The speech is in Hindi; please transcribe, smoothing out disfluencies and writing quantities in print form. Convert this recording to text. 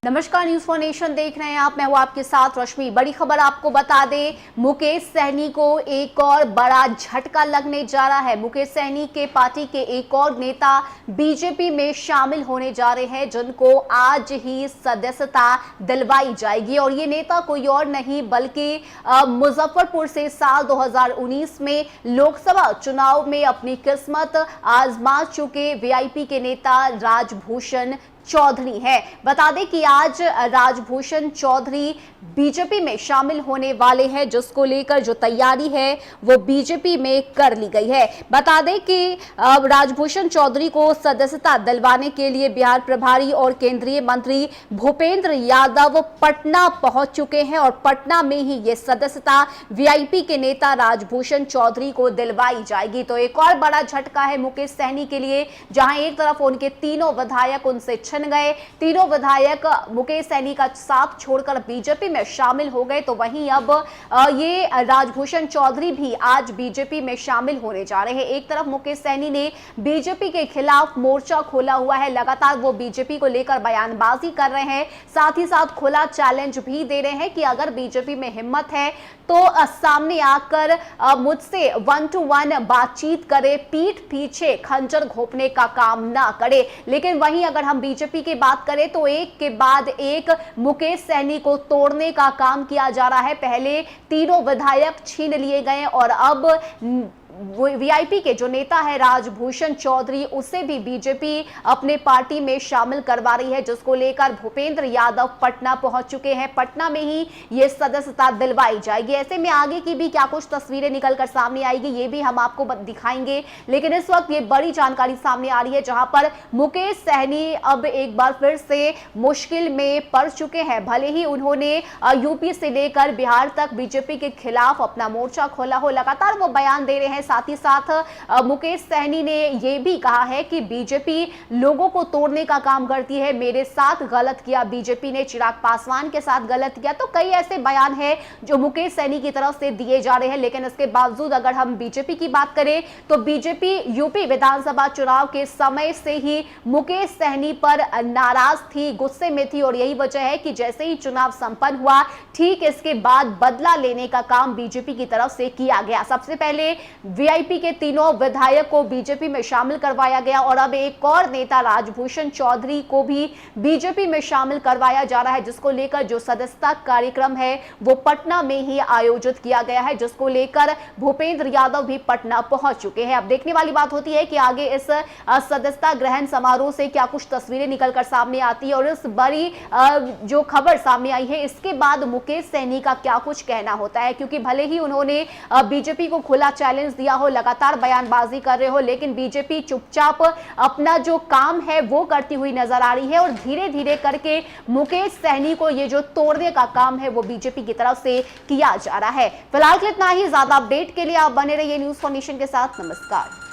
नमस्कार, न्यूज फॉर नेशन देख रहे हैं आप। मैं हूं आपके साथ रश्मि। बड़ी खबर आपको बता दें, मुकेश सहनी को एक और बड़ा झटका लगने जा रहा है। मुकेश सहनी के पार्टी के एक और नेता बीजेपी में शामिल होने जा रहे हैं, जिनको आज ही सदस्यता दिलवाई जाएगी। और ये नेता कोई और नहीं बल्कि मुजफ्फरपुर से साल 2019 में लोकसभा चुनाव में अपनी किस्मत आजमा चुके वीआईपी के नेता राजभूषण चौधरी है। बता दें कि आज राजभूषण चौधरी बीजेपी में शामिल होने वाले हैं, जिसको लेकर जो तैयारी है वो बीजेपी में कर ली गई है। बता दें कि राजभूषण चौधरी को सदस्यता दिलवाने के लिए बिहार प्रभारी और केंद्रीय मंत्री भूपेंद्र यादव पटना पहुंच चुके हैं और पटना में ही ये सदस्यता वीआईपी के नेता राजभूषण चौधरी को दिलवाई जाएगी। तो एक और बड़ा झटका है मुकेश सहनी के लिए, जहां एक तरफ उनके तीनों विधायक उनसे गए, तीनों विधायक मुकेश सहनी का साथ छोड़कर बीजेपी में शामिल हो गए, तो वहीं अब ये राजभूषण चौधरी भी आज बीजेपी में शामिल होने जा रहे हैं। एक तरफ मुकेश सहनी ने बीजेपी के खिलाफ मोर्चा खोला हुआ है, लगातार वो बीजेपी को लेकर बयानबाजी कर रहे हैं, साथ ही साथ खुला चैलेंज भी दे रहे हैं कि अगर बीजेपी में हिम्मत है तो सामने आकर मुझसे 1 to 1 बातचीत करे, पीठ पीछे खंजर घोंपने का काम ना करे। लेकिन वहीं अगर हम बीजेपी की बात करें तो एक के बाद एक मुकेश सहनी को तोड़ने का काम किया जा रहा है। पहले तीनों विधायक छीन लिए गए और अब वीआईपी के जो नेता है राजभूषण चौधरी, उसे भी बीजेपी अपने पार्टी में शामिल करवा रही है, जिसको लेकर भूपेंद्र यादव पटना पहुंच चुके हैं। पटना में ही ये सदस्यता दिलवाई जाएगी। ऐसे में आगे की भी क्या कुछ तस्वीरें निकलकर सामने आएगी, ये भी हम आपको दिखाएंगे। लेकिन इस वक्त ये बड़ी जानकारी सामने आ रही है, जहां पर मुकेश सहनी अब एक बार फिर से मुश्किल में पड़ चुके हैं। भले ही उन्होंने यूपी से लेकर बिहार तक बीजेपी के खिलाफ अपना मोर्चा खोला हो, लगातार वो बयान दे रहे हैं। साथ ही साथ मुकेश सहनी ने यह भी कहा है कि बीजेपी लोगों को तोड़ने का काम करती है, मेरे साथ गलत किया बीजेपी ने, चिराग पासवान के साथ गलत किया। तो कई ऐसे बयान हैं जो मुकेश सहनी की तरफ से दिए जा रहे हैं। लेकिन इसके बावजूद अगर हम बीजेपी की बात करें तो बीजेपी यूपी विधानसभा चुनाव के समय से ही मुकेश सहनी पर नाराज थी, गुस्से में थी, और यही वजह है कि जैसे ही चुनाव संपन्न हुआ ठीक इसके बाद बदला लेने का काम बीजेपी की तरफ से किया गया। सबसे पहले वीआईपी के तीनों विधायक को बीजेपी में शामिल करवाया गया और अब एक और नेता राजभूषण चौधरी को भी बीजेपी में शामिल करवाया जा रहा है, जिसको लेकर जो सदस्यता कार्यक्रम है वो पटना में ही आयोजित किया गया है, जिसको लेकर भूपेंद्र यादव भी पटना पहुंच चुके हैं। अब देखने वाली बात होती है कि आगे इस सदस्यता ग्रहण समारोह से क्या कुछ तस्वीरें निकलकर सामने आती है और इस बड़ी जो खबर सामने आई है इसके बाद मुकेश सहनी का क्या कुछ कहना होता है। क्योंकि भले ही उन्होंने बीजेपी को खुला चैलेंज दिया हो, लगातार बयानबाजी कर रहे हो, लेकिन बीजेपी चुपचाप अपना जो काम है वो करती हुई नजर आ रही है और धीरे धीरे करके मुकेश सहनी को ये जो तोड़ने का काम है वो बीजेपी की तरफ से किया जा रहा है। फिलहाल इतना ही। ज्यादा अपडेट के लिए आप बने रहिए न्यूज फॉर नेशन के साथ। नमस्कार।